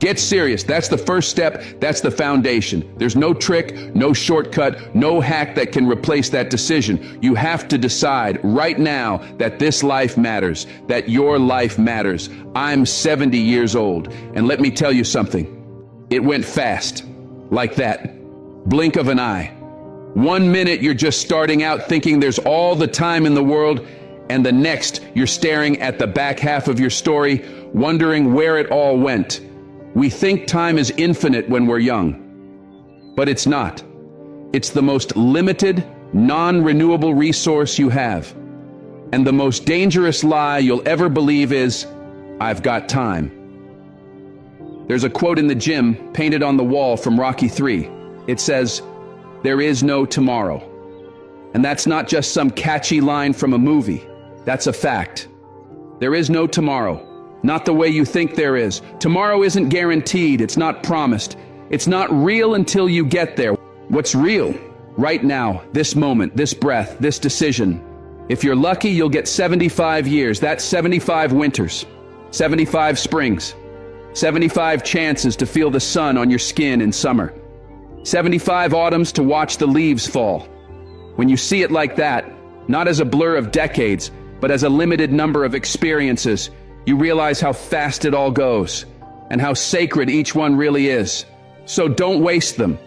Get serious. That's the first step. That's the foundation. There's no trick, no shortcut, no hack that can replace that decision. You have to decide right now that this life matters, that your life matters. I'm 70 years old, and let me tell you something. It went fast, like that. Blink of an eye. 1 minute you're just starting out thinking there's all the time in the world, and the next you're staring at the back half of your story, wondering where it all went. We think time is infinite when we're young, but it's not. It's the most limited, non-renewable resource you have. And the most dangerous lie you'll ever believe is, I've got time. There's a quote in the gym painted on the wall from Rocky III. It says, "There is no tomorrow." And that's not just some catchy line from a movie. That's a fact. There is no tomorrow. Not the way you think there is. Tomorrow isn't guaranteed. It's not promised. It's not real until you get there. What's real? Right now, this moment, this breath, this decision. If you're lucky, you'll get 75 years. That's 75 winters, 75 springs, 75 chances to feel the sun on your skin in summer, 75 autumns to watch the leaves fall. When you see it like that, not as a blur of decades, but as a limited number of experiences, you realize how fast it all goes and how sacred each one really is. So don't waste them.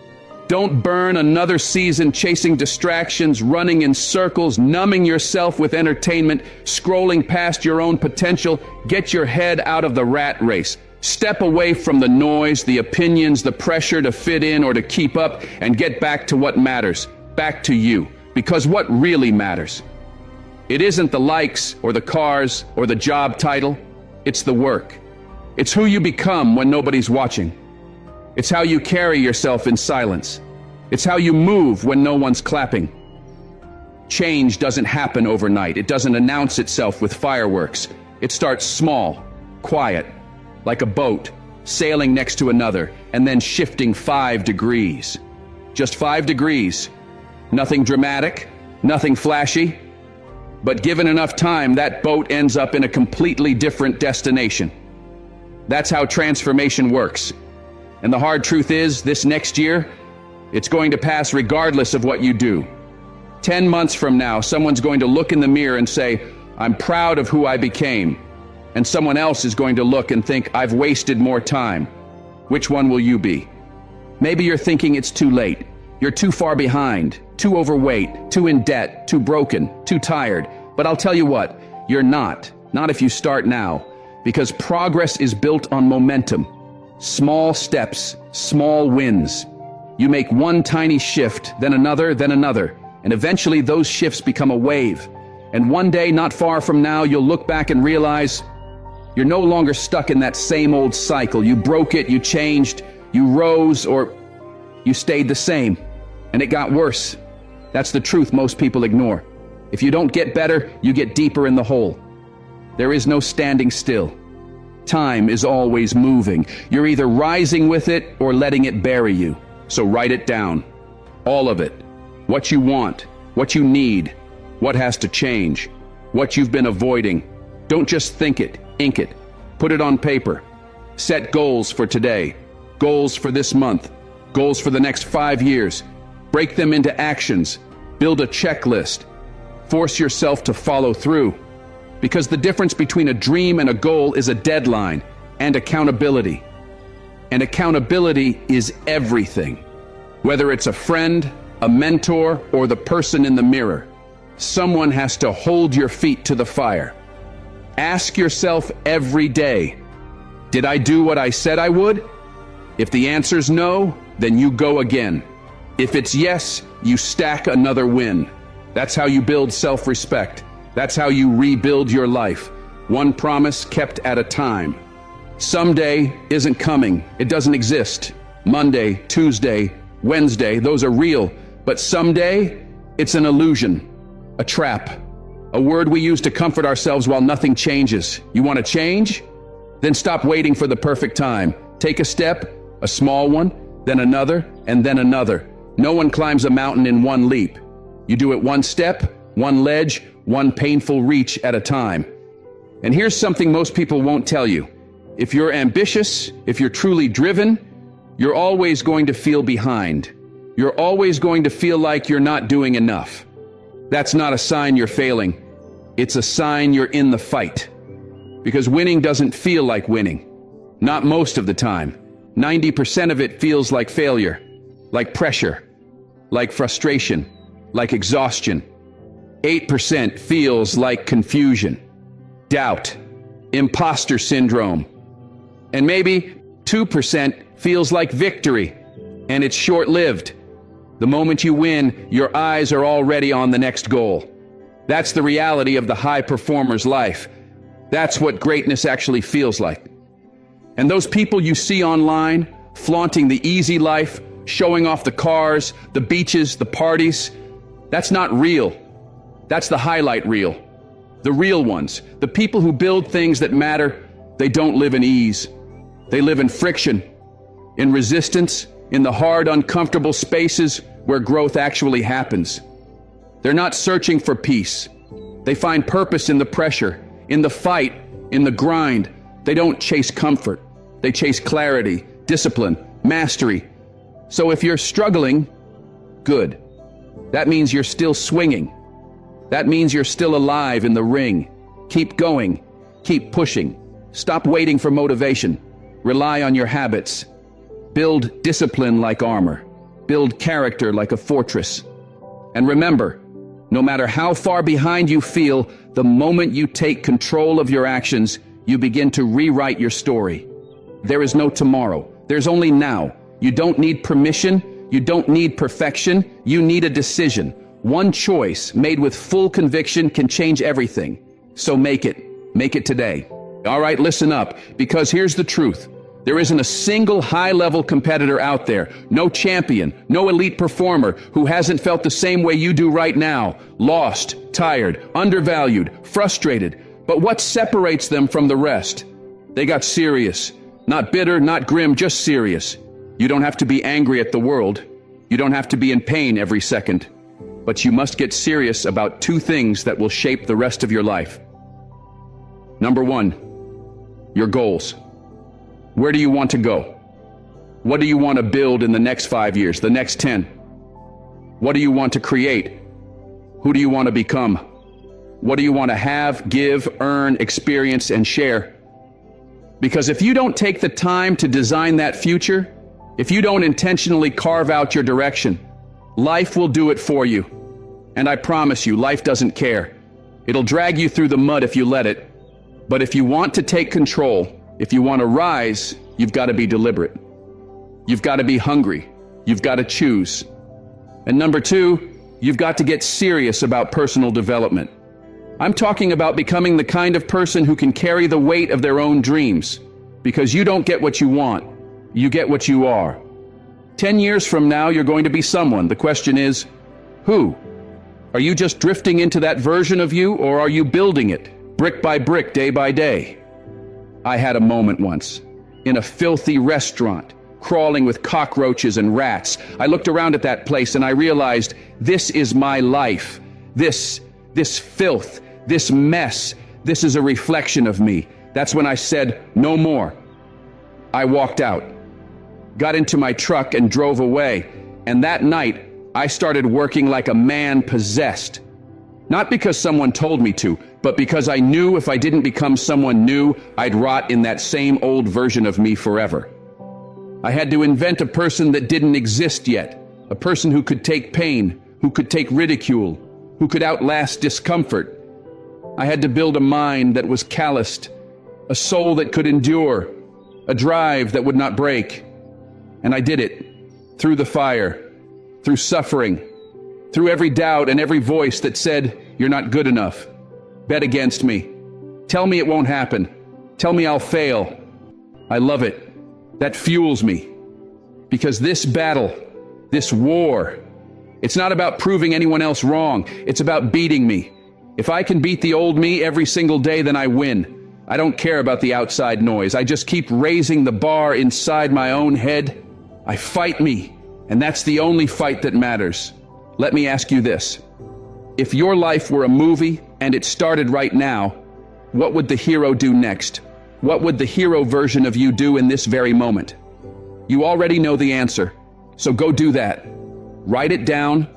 Don't burn another season chasing distractions, running in circles, numbing yourself with entertainment, scrolling past your own potential. Get your head out of the rat race. Step away from the noise, the opinions, the pressure to fit in or to keep up, and get back to what matters, back to you. Because what really matters? It isn't the likes or the cars or the job title. It's the work. It's who you become when nobody's watching. It's how you carry yourself in silence. It's how you move when no one's clapping. Change doesn't happen overnight. It doesn't announce itself with fireworks. It starts small, quiet, like a boat, sailing next to another, and then shifting 5 degrees. Just 5 degrees. Nothing dramatic, nothing flashy. But given enough time, that boat ends up in a completely different destination. That's how transformation works. And the hard truth is, this next year, it's going to pass regardless of what you do. 10 months from now, someone's going to look in the mirror and say, I'm proud of who I became. And someone else is going to look and think, I've wasted more time. Which one will you be? Maybe you're thinking it's too late. You're too far behind, too overweight, too in debt, too broken, too tired. But I'll tell you what, you're not if you start now, because progress is built on momentum. Small steps, small wins. You make one tiny shift, then another, and eventually those shifts become a wave. And one day, not far from now, you'll look back and realize you're no longer stuck in that same old cycle. You broke it, you changed, you rose, or you stayed the same, and it got worse. That's the truth most people ignore. If you don't get better, you get deeper in the hole. There is no standing still. Time is always moving. You're either rising with it or letting it bury you. So write it down. All of it. What you want, what you need, what has to change, what you've been avoiding. Don't just think it, ink it. Put it on paper. Set goals for today, goals for this month, goals for the next 5 years. Break them into actions. Build a checklist. Force yourself to follow through. Because the difference between a dream and a goal is a deadline and accountability. And accountability is everything. Whether it's a friend, a mentor, or the person in the mirror, someone has to hold your feet to the fire. Ask yourself every day, did I do what I said I would? If the answer's no, then you go again. If it's yes, you stack another win. That's how you build self-respect. That's how you rebuild your life. One promise kept at a time. Someday isn't coming. It doesn't exist. Monday, Tuesday, Wednesday, those are real. But someday, it's an illusion, a trap, a word we use to comfort ourselves while nothing changes. You want to change? Then stop waiting for the perfect time. Take a step, a small one, then another, and then another. No one climbs a mountain in one leap. You do it one step, one ledge, one painful reach at a time. And here's something most people won't tell you. If you're ambitious, if you're truly driven, you're always going to feel behind. You're always going to feel like you're not doing enough. That's not a sign you're failing. It's a sign you're in the fight. Because winning doesn't feel like winning. Not most of the time. 90% of it feels like failure, like pressure, like frustration, like exhaustion. 8% feels like confusion, doubt, imposter syndrome. And maybe 2% feels like victory, and it's short-lived. The moment you win, your eyes are already on the next goal. That's the reality of the high performer's life. That's what greatness actually feels like. And those people you see online, flaunting the easy life, showing off the cars, the beaches, the parties, that's not real. That's the highlight reel. The real ones, the people who build things that matter, they don't live in ease. They live in friction, in resistance, in the hard, uncomfortable spaces where growth actually happens. They're not searching for peace. They find purpose in the pressure, in the fight, in the grind. They don't chase comfort. They chase clarity, discipline, mastery. So if you're struggling, good. That means you're still swinging. That means you're still alive in the ring. Keep going. Keep pushing. Stop waiting for motivation. Rely on your habits. Build discipline like armor. Build character like a fortress. And remember, no matter how far behind you feel, the moment you take control of your actions, you begin to rewrite your story. There is no tomorrow. There's only now. You don't need permission. You don't need perfection. You need a decision. One choice made with full conviction can change everything. So make it. Make it today. All right, listen up, because here's the truth. There isn't a single high-level competitor out there, no champion, no elite performer who hasn't felt the same way you do right now. Lost, tired, undervalued, frustrated. But what separates them from the rest? They got serious. Not bitter, not grim, just serious. You don't have to be angry at the world. You don't have to be in pain every second. But you must get serious about two things that will shape the rest of your life. Number one, your goals. Where do you want to go? What do you want to build in the next 5 years, the next 10? What do you want to create? Who do you want to become? What do you want to have, give, earn, experience, and share? Because if you don't take the time to design that future, if you don't intentionally carve out your direction, life will do it for you. And I promise you, life doesn't care. It'll drag you through the mud if you let it. But if you want to take control, if you want to rise, you've got to be deliberate. You've got to be hungry. You've got to choose. And number two, you've got to get serious about personal development. I'm talking about becoming the kind of person who can carry the weight of their own dreams. Because you don't get what you want. You get what you are. 10 years from now, you're going to be someone. The question is, who? Are you just drifting into that version of you, or are you building it, brick by brick, day by day? I had a moment once, in a filthy restaurant, crawling with cockroaches and rats. I looked around at that place and I realized, this is my life. This filth, this mess, this is a reflection of me. That's when I said, no more. I walked out, got into my truck and drove away. And that night, I started working like a man possessed. Not because someone told me to, but because I knew if I didn't become someone new, I'd rot in that same old version of me forever. I had to invent a person that didn't exist yet, a person who could take pain, who could take ridicule, who could outlast discomfort. I had to build a mind that was calloused, a soul that could endure, a drive that would not break. And I did it, through the fire, through suffering, through every doubt and every voice that said, you're not good enough. Bet against me. Tell me it won't happen. Tell me I'll fail. I love it. That fuels me. Because this battle, this war, it's not about proving anyone else wrong. It's about beating me. If I can beat the old me every single day, then I win. I don't care about the outside noise. I just keep raising the bar inside my own head. I fight me, and that's the only fight that matters. Let me ask you this. If your life were a movie and it started right now, what would the hero do next? What would the hero version of you do in this very moment? You already know the answer, so go do that. Write it down.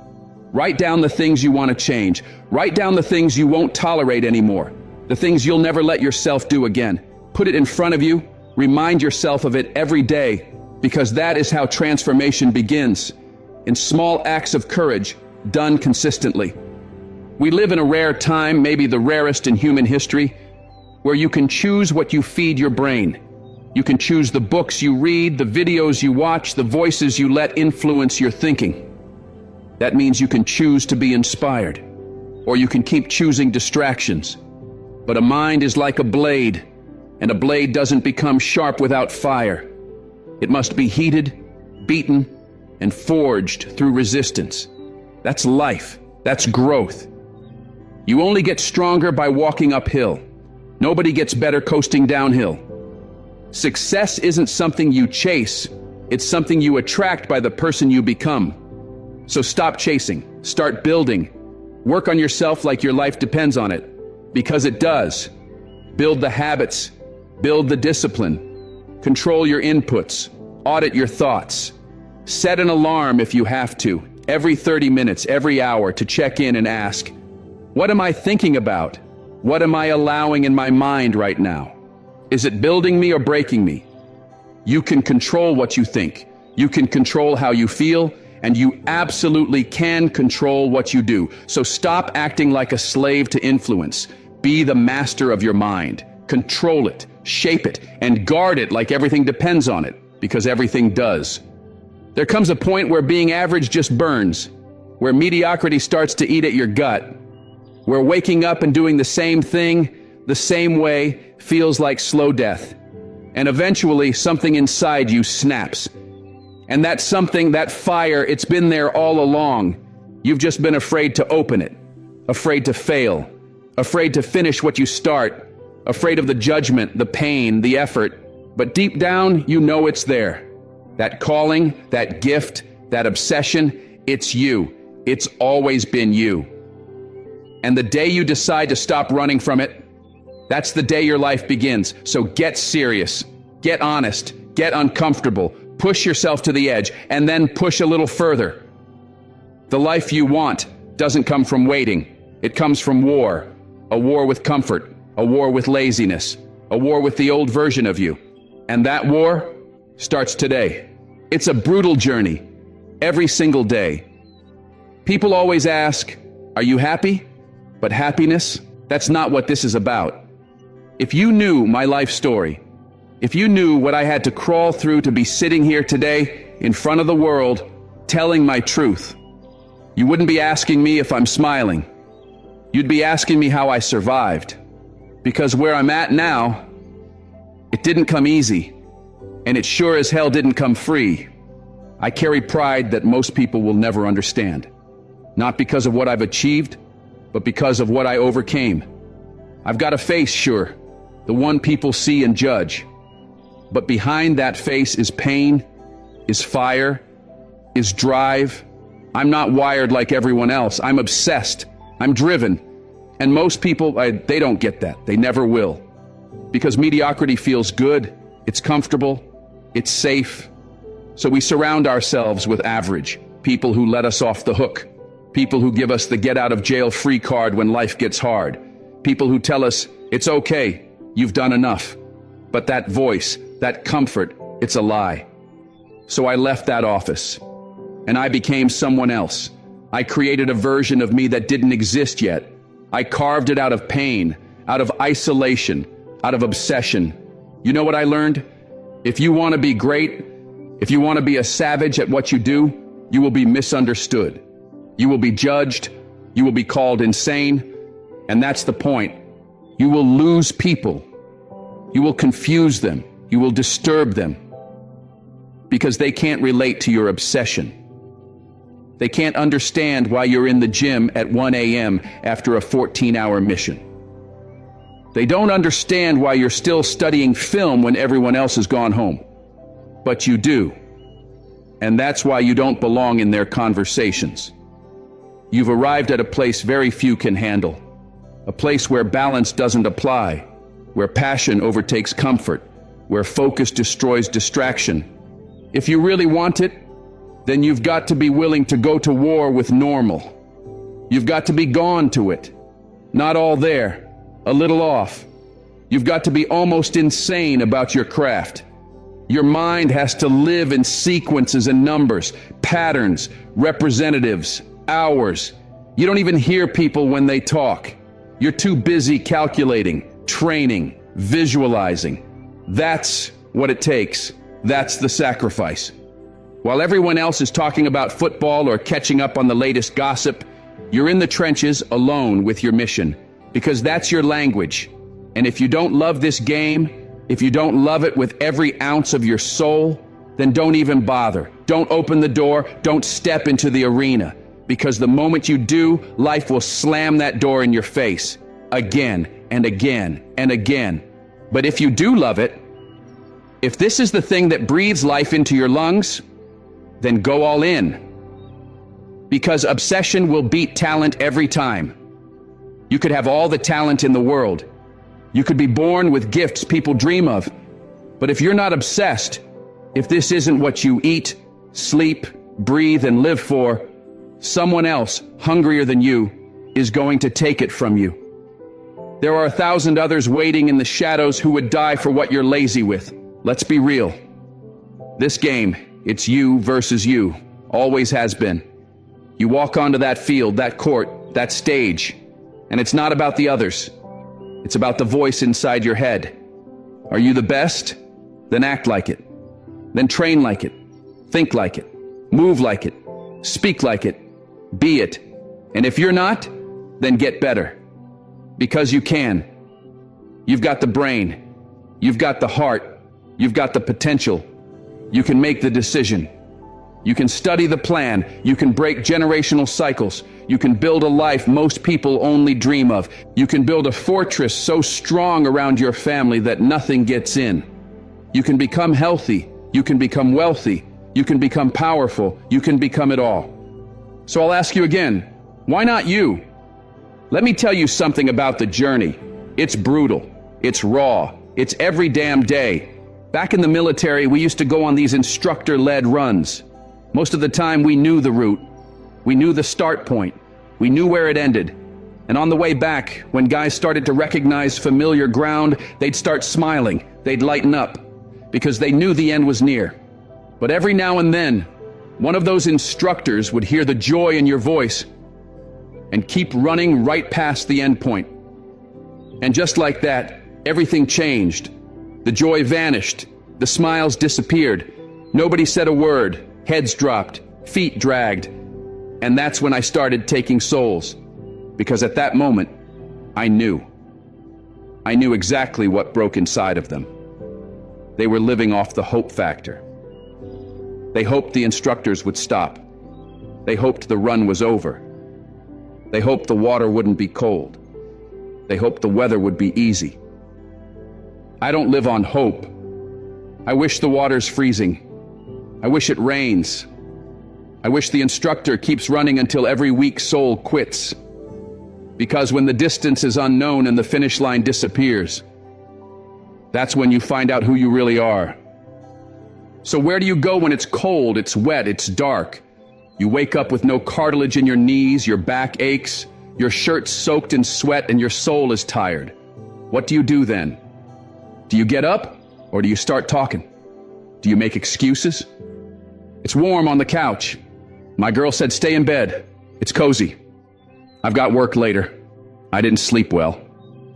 Write down the things you want to change. Write down the things you won't tolerate anymore, the things you'll never let yourself do again. Put it in front of you. Remind yourself of it every day, because that is how transformation begins, in small acts of courage, done consistently. We live in a rare time, maybe the rarest in human history, where you can choose what you feed your brain. You can choose the books you read, the videos you watch, the voices you let influence your thinking. That means you can choose to be inspired, or you can keep choosing distractions. But a mind is like a blade, and a blade doesn't become sharp without fire. It must be heated, beaten, and forged through resistance. That's life. That's growth. You only get stronger by walking uphill. Nobody gets better coasting downhill. Success isn't something you chase. It's something you attract by the person you become. So stop chasing. Start building. Work on yourself like your life depends on it, because it does. Build the habits. Build the discipline. Control your inputs. Audit your thoughts. Set an alarm if you have to, every 30 minutes, every hour, to check in and ask, what am I thinking about? What am I allowing in my mind right now? Is it building me or breaking me? You can control what you think. You can control how you feel, and you absolutely can control what you do. So stop acting like a slave to influence. Be the master of your mind. Control it, shape it, and guard it like everything depends on it, because everything does. There comes a point where being average just burns, where mediocrity starts to eat at your gut, where waking up and doing the same thing, the same way, feels like slow death. And eventually, something inside you snaps. And that something, that fire, it's been there all along. You've just been afraid to open it, afraid to fail, afraid to finish what you start, afraid of the judgment, the pain, the effort. But deep down, you know it's there. That calling, that gift, that obsession, it's you. It's always been you. And the day you decide to stop running from it, that's the day your life begins. So get serious, get honest, get uncomfortable, push yourself to the edge, and then push a little further. The life you want doesn't come from waiting. It comes from war. A war with comfort, a war with laziness, a war with the old version of you. And that war starts today. It's a brutal journey, every single day. People always ask, are you happy? But happiness, that's not what this is about. If you knew my life story, if you knew what I had to crawl through to be sitting here today in front of the world telling my truth, you wouldn't be asking me if I'm smiling. You'd be asking me how I survived. Because where I'm at now, it didn't come easy, and it sure as hell didn't come free. I carry pride that most people will never understand. Not because of what I've achieved, but because of what I overcame. I've got a face, sure, the one people see and judge. But behind that face is pain, is fire, is drive. I'm not wired like everyone else. I'm obsessed. I'm driven. And most people, they don't get that. They never will. Because mediocrity feels good, it's comfortable, it's safe. So we surround ourselves with average, people who let us off the hook. People who give us the get-out-of-jail-free card when life gets hard. People who tell us, it's okay, you've done enough. But that voice, that comfort, it's a lie. So I left that office, and I became someone else. I created a version of me that didn't exist yet. I carved it out of pain, out of isolation, out of obsession. You know what I learned? If you want to be great, if you want to be a savage at what you do, you will be misunderstood. You will be judged, you will be called insane, and that's the point. You will lose people. You will confuse them. You will disturb them because they can't relate to your obsession. They can't understand why you're in the gym at 1 a.m. after a 14-hour mission. They don't understand why you're still studying film when everyone else has gone home. But you do. And that's why you don't belong in their conversations. You've arrived at a place very few can handle. A place where balance doesn't apply, where passion overtakes comfort, where focus destroys distraction. If you really want it, then you've got to be willing to go to war with normal. You've got to be gone to it. Not all there, a little off. You've got to be almost insane about your craft. Your mind has to live in sequences and numbers, patterns, representatives, hours. You don't even hear people when they talk. You're too busy calculating, training, visualizing. That's what it takes. That's the sacrifice. While everyone else is talking about football or catching up on the latest gossip, you're in the trenches alone with your mission, because that's your language. And if you don't love this game, if you don't love it with every ounce of your soul, then don't even bother. Don't open the door. Don't step into the arena. Because the moment you do, life will slam that door in your face. Again and again and again. But if you do love it, if this is the thing that breathes life into your lungs, then go all in. Because obsession will beat talent every time. You could have all the talent in the world. You could be born with gifts people dream of. But if you're not obsessed, if this isn't what you eat, sleep, breathe, and live for, someone else, hungrier than you, is going to take it from you. There are 1,000 others waiting in the shadows who would die for what you're lazy with. Let's be real. This game, it's you versus you. Always has been. You walk onto that field, that court, that stage, and it's not about the others. It's about the voice inside your head. Are you the best? Then act like it. Then train like it. Think like it. Move like it. Speak like it. Be it. And if you're not, then get better. Because you can. You've got the brain. You've got the heart. You've got the potential. You can make the decision. You can study the plan. You can break generational cycles. You can build a life most people only dream of. You can build a fortress so strong around your family that nothing gets in. You can become healthy. You can become wealthy. You can become powerful. You can become it all. So I'll ask you again, why not you? Let me tell you something about the journey. It's brutal. It's raw. It's every damn day. Back in the military, we used to go on these instructor-led runs. Most of the time, we knew the route. We knew the start point. We knew where it ended. And on the way back, when guys started to recognize familiar ground, they'd start smiling. They'd lighten up, because they knew the end was near. But every now and then, one of those instructors would hear the joy in your voice and keep running right past the end point. And just like that, everything changed. The joy vanished. The smiles disappeared. Nobody said a word. Heads dropped. Feet dragged. And that's when I started taking souls. Because at that moment, I knew. I knew exactly what broke inside of them. They were living off the hope factor. They hoped the instructors would stop. They hoped the run was over. They hoped the water wouldn't be cold. They hoped the weather would be easy. I don't live on hope. I wish the water's freezing. I wish it rains. I wish the instructor keeps running until every weak soul quits. Because when the distance is unknown and the finish line disappears, that's when you find out who you really are. So where do you go when it's cold, it's wet, it's dark? You wake up with no cartilage in your knees, your back aches, your shirt's soaked in sweat, and your soul is tired. What do you do then? Do you get up, or do you start talking? Do you make excuses? It's warm on the couch. My girl said stay in bed. It's cozy. I've got work later. I didn't sleep well.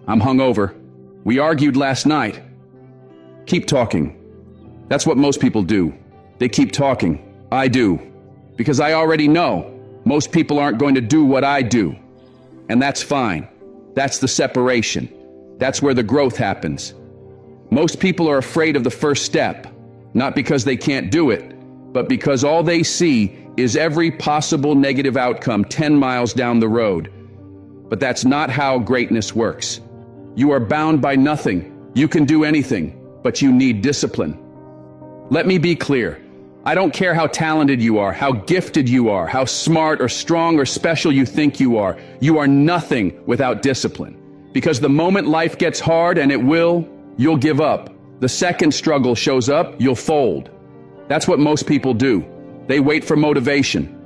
I'm hungover. We argued last night. Keep talking. That's what most people do. They keep talking. I do. Because I already know most people aren't going to do what I do. And that's fine. That's the separation. That's where the growth happens. Most people are afraid of the first step, not because they can't do it, but because all they see is every possible negative outcome 10 miles down the road. But that's not how greatness works. You are bound by nothing. You can do anything, but you need discipline. Let me be clear. I don't care how talented you are, how gifted you are, how smart or strong or special you think you are. You are nothing without discipline. Because the moment life gets hard, and it will, you'll give up. The second struggle shows up, you'll fold. That's what most people do. They wait for motivation.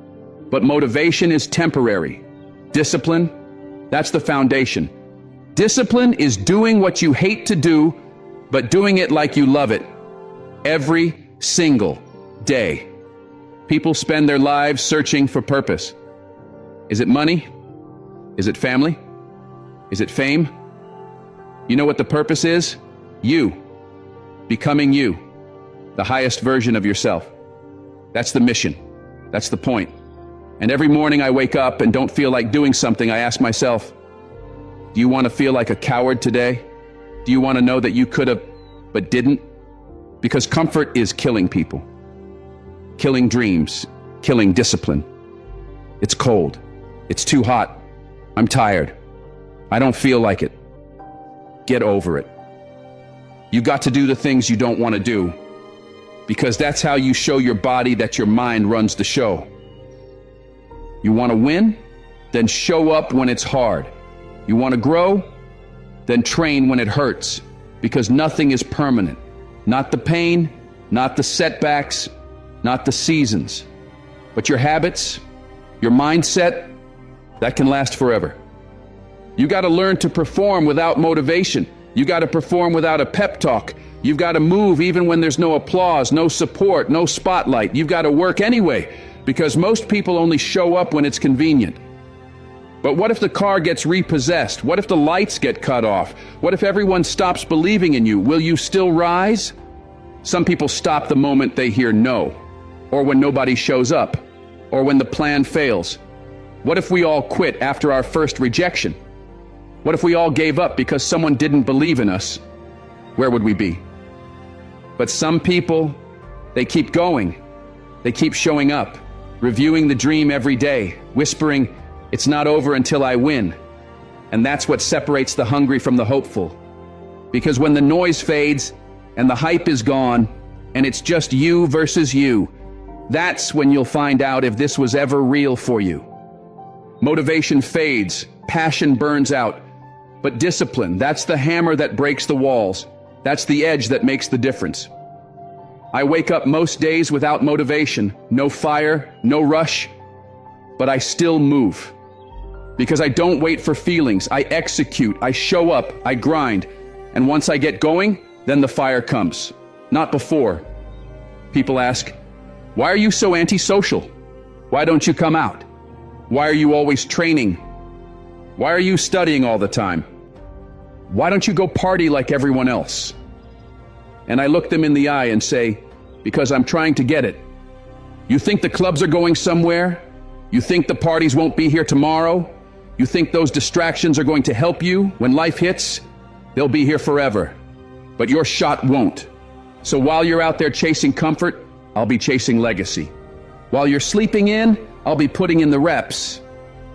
But motivation is temporary. Discipline, that's the foundation. Discipline is doing what you hate to do, but doing it like you love it. Every single day. People spend their lives searching for purpose. Is it money? Is it family? Is it fame? You know what the purpose is? You. Becoming you. The highest version of yourself. That's the mission. That's the point. And every morning I wake up and don't feel like doing something, I ask myself, do you want to feel like a coward today? Do you want to know that you could have, but didn't? Because comfort is killing people. Killing dreams. Killing discipline. It's cold. It's too hot. I'm tired. I don't feel like it. Get over it. You got to do the things you don't want to do, because that's how you show your body that your mind runs the show. You want to win? Then show up when it's hard. You want to grow? Then train when it hurts, because nothing is permanent. Not the pain, not the setbacks, not the seasons, but your habits, your mindset, that can last forever. You got to learn to perform without motivation. You got to perform without a pep talk. You've got to move even when there's no applause, no support, no spotlight. You've got to work anyway, because most people only show up when it's convenient. But what if the car gets repossessed? What if the lights get cut off? What if everyone stops believing in you? Will you still rise? Some people stop the moment they hear no, or when nobody shows up, or when the plan fails. What if we all quit after our first rejection? What if we all gave up because someone didn't believe in us? Where would we be? But some people, they keep going. They keep showing up, reviewing the dream every day, whispering, "It's not over until I win." And that's what separates the hungry from the hopeful. Because when the noise fades and the hype is gone and it's just you versus you, that's when you'll find out if this was ever real for you. Motivation fades, passion burns out, but discipline, that's the hammer that breaks the walls. That's the edge that makes the difference. I wake up most days without motivation, no fire, no rush, but I still move. Because I don't wait for feelings, I execute, I show up, I grind. And once I get going, then the fire comes. Not before. People ask, why are you so antisocial? Why don't you come out? Why are you always training? Why are you studying all the time? Why don't you go party like everyone else? And I look them in the eye and say, because I'm trying to get it. You think the clubs are going somewhere? You think the parties won't be here tomorrow? You think those distractions are going to help you when life hits? They'll be here forever. But your shot won't. So while you're out there chasing comfort, I'll be chasing legacy. While you're sleeping in, I'll be putting in the reps.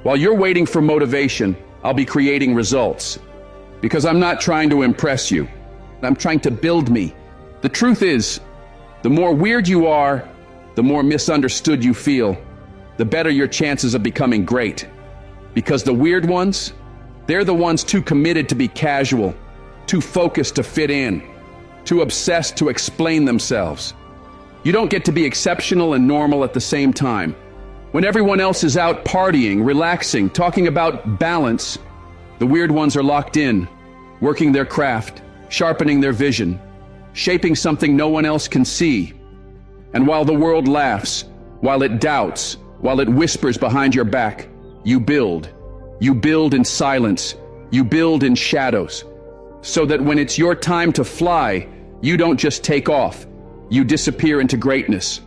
While you're waiting for motivation, I'll be creating results. Because I'm not trying to impress you. I'm trying to build me. The truth is, the more weird you are, the more misunderstood you feel, the better your chances of becoming great. Because the weird ones, they're the ones too committed to be casual, too focused to fit in, too obsessed to explain themselves. You don't get to be exceptional and normal at the same time. When everyone else is out partying, relaxing, talking about balance, the weird ones are locked in, working their craft, sharpening their vision, shaping something no one else can see. And while the world laughs, while it doubts, while it whispers behind your back, you build. You build in silence. You build in shadows. So that when it's your time to fly, you don't just take off. You disappear into greatness.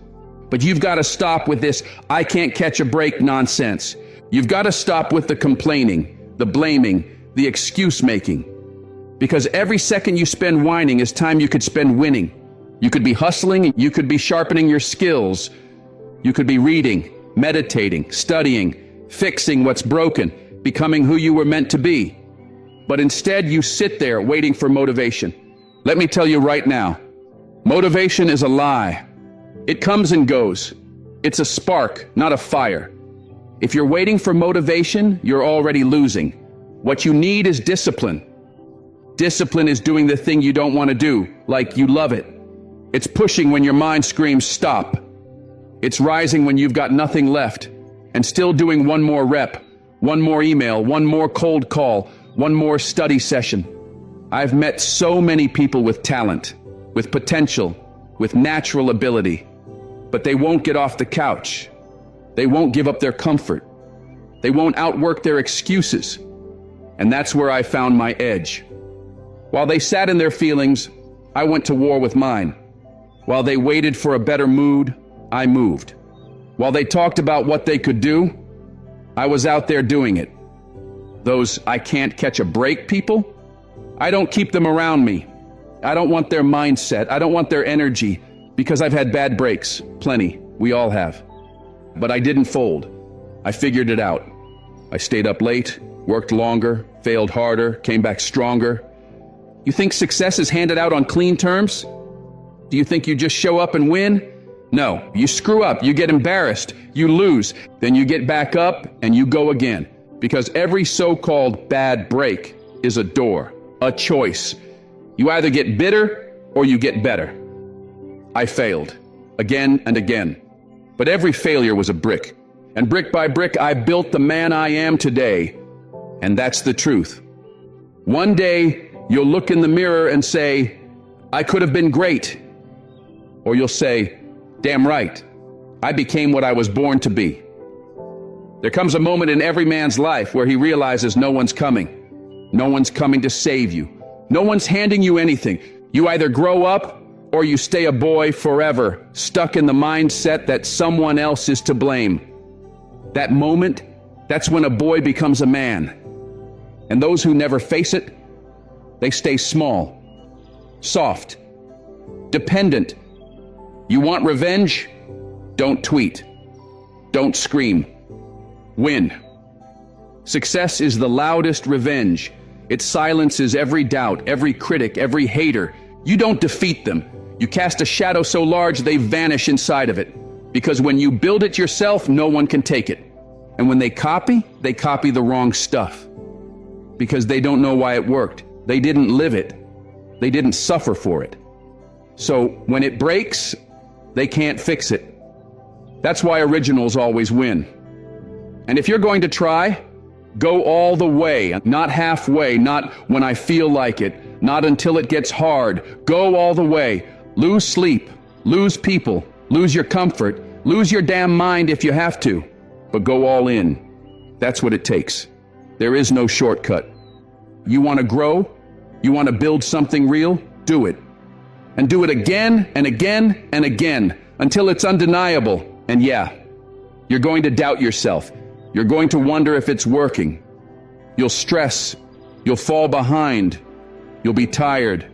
But you've got to stop with this "I can't catch a break" nonsense. You've got to stop with the complaining, the blaming, the excuse making. Because every second you spend whining is time you could spend winning. You could be hustling, you could be sharpening your skills. You could be reading, meditating, studying, fixing what's broken, becoming who you were meant to be. But instead you sit there waiting for motivation. Let me tell you right now, motivation is a lie. It comes and goes. It's a spark, not a fire. If you're waiting for motivation, you're already losing. What you need is discipline. Discipline is doing the thing you don't want to do, like you love it. It's pushing when your mind screams stop. It's rising when you've got nothing left, and still doing one more rep, one more email, one more cold call, one more study session. I've met so many people with talent, with potential, with natural ability, but they won't get off the couch. They won't give up their comfort. They won't outwork their excuses. And that's where I found my edge. While they sat in their feelings, I went to war with mine. While they waited for a better mood, I moved. While they talked about what they could do, I was out there doing it. Those I can't catch a break people, I don't keep them around me. I don't want their mindset. I don't want their energy, because I've had bad breaks. Plenty. We all have. But I didn't fold. I figured it out. I stayed up late, worked longer, failed harder, came back stronger. You think success is handed out on clean terms? Do you think you just show up and win? No, you screw up, you get embarrassed, you lose, then you get back up and you go again. Because every so-called bad break is a door, a choice. You either get bitter or you get better. I failed, again and again. But every failure was a brick. And brick by brick, I built the man I am today. And that's the truth. One day, you'll look in the mirror and say, I could have been great. Or you'll say, damn right, I became what I was born to be. There comes a moment in every man's life where he realizes no one's coming. No one's coming to save you. No one's handing you anything. You either grow up or you stay a boy forever, stuck in the mindset that someone else is to blame. That moment, that's when a boy becomes a man. And those who never face it, they stay small, soft, dependent. You want revenge? Don't tweet. Don't scream. Win. Success is the loudest revenge. It silences every doubt, every critic, every hater. You don't defeat them. You cast a shadow so large they vanish inside of it. Because when you build it yourself, no one can take it. And when they copy the wrong stuff. Because they don't know why it worked. They didn't live it. They didn't suffer for it. So when it breaks, they can't fix it. That's why originals always win. And if you're going to try, go all the way, not halfway, not when I feel like it, not until it gets hard. Go all the way. Lose sleep, lose people, lose your comfort, lose your damn mind if you have to, but go all in. That's what it takes. There is no shortcut. You want to grow? You want to build something real? Do it. And do it again and again and again until it's undeniable. And yeah, you're going to doubt yourself. You're going to wonder if it's working. You'll stress. You'll fall behind. You'll be tired.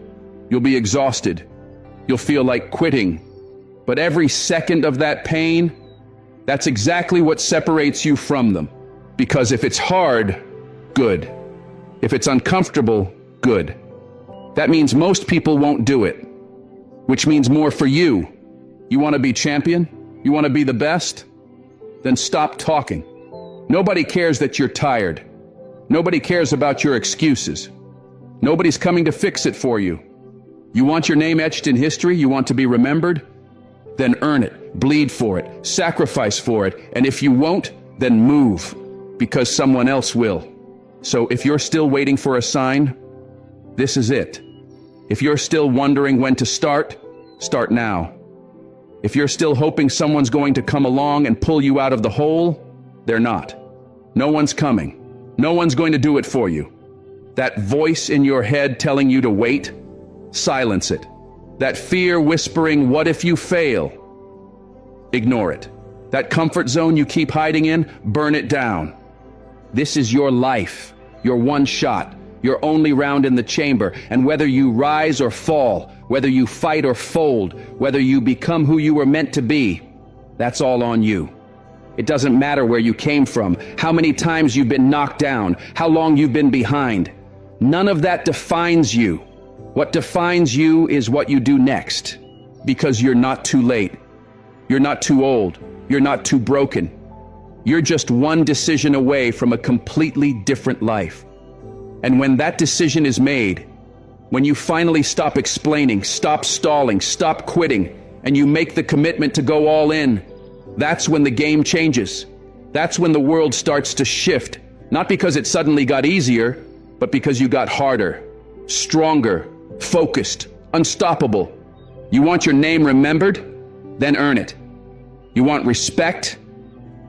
You'll be exhausted. You'll feel like quitting. But every second of that pain, that's exactly what separates you from them. Because if it's hard, good. If it's uncomfortable, good. That means most people won't do it. Which means more for you. You want to be champion? You want to be the best? Then stop talking. Nobody cares that you're tired. Nobody cares about your excuses. Nobody's coming to fix it for you. You want your name etched in history? You want to be remembered? Then earn it, bleed for it, sacrifice for it, and if you won't, then move, because someone else will. So if you're still waiting for a sign, this is it. If you're still wondering when to start, start now. If you're still hoping someone's going to come along and pull you out of the hole, they're not. No one's coming. No one's going to do it for you. That voice in your head telling you to wait, silence it. That fear whispering, what if you fail? Ignore it. That comfort zone you keep hiding in, burn it down. This is your life, your one shot, your only round in the chamber, and whether you rise or fall, whether you fight or fold, whether you become who you were meant to be, that's all on you. It doesn't matter where you came from, how many times you've been knocked down, how long you've been behind. None of that defines you. What defines you is what you do next, because you're not too late. You're not too old. You're not too broken. You're just one decision away from a completely different life. And when that decision is made, when you finally stop explaining, stop stalling, stop quitting, and you make the commitment to go all in, that's when the game changes. That's when the world starts to shift. Not because it suddenly got easier, but because you got harder, stronger, focused, unstoppable. You want your name remembered? Then earn it. You want respect?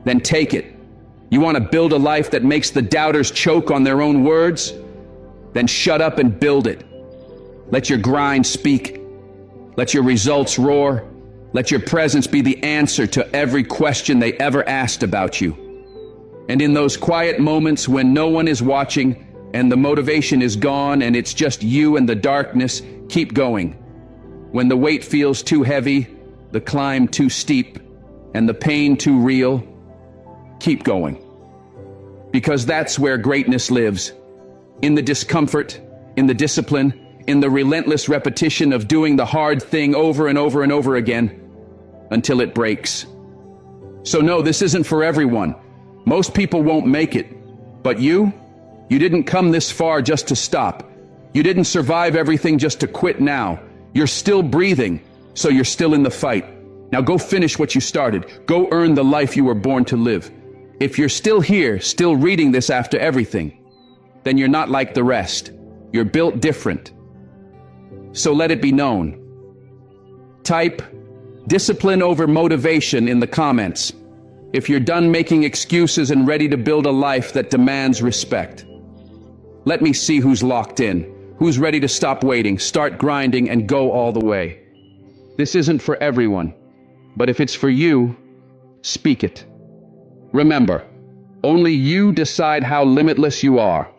Then take it. You want to build a life that makes the doubters choke on their own words? Then shut up and build it. Let your grind speak. Let your results roar. Let your presence be the answer to every question they ever asked about you. And in those quiet moments when no one is watching and the motivation is gone and it's just you and the darkness, keep going. When the weight feels too heavy, the climb too steep, and the pain too real, keep going. Because that's where greatness lives. In the discomfort, in the discipline, in the relentless repetition of doing the hard thing over and over and over again until it breaks. So no, this isn't for everyone. Most people won't make it. But you didn't come this far just to stop. You didn't survive everything just to quit now. You're still breathing, so you're still in the fight. Now go finish what you started. Go earn the life you were born to live. If you're still here, still reading this after everything, then you're not like the rest. You're built different. So let it be known. Type discipline over motivation in the comments if you're done making excuses and ready to build a life that demands respect. Let me see who's locked in, who's ready to stop waiting, start grinding, and go all the way. This isn't for everyone, but if it's for you, speak it. Remember, only you decide how limitless you are.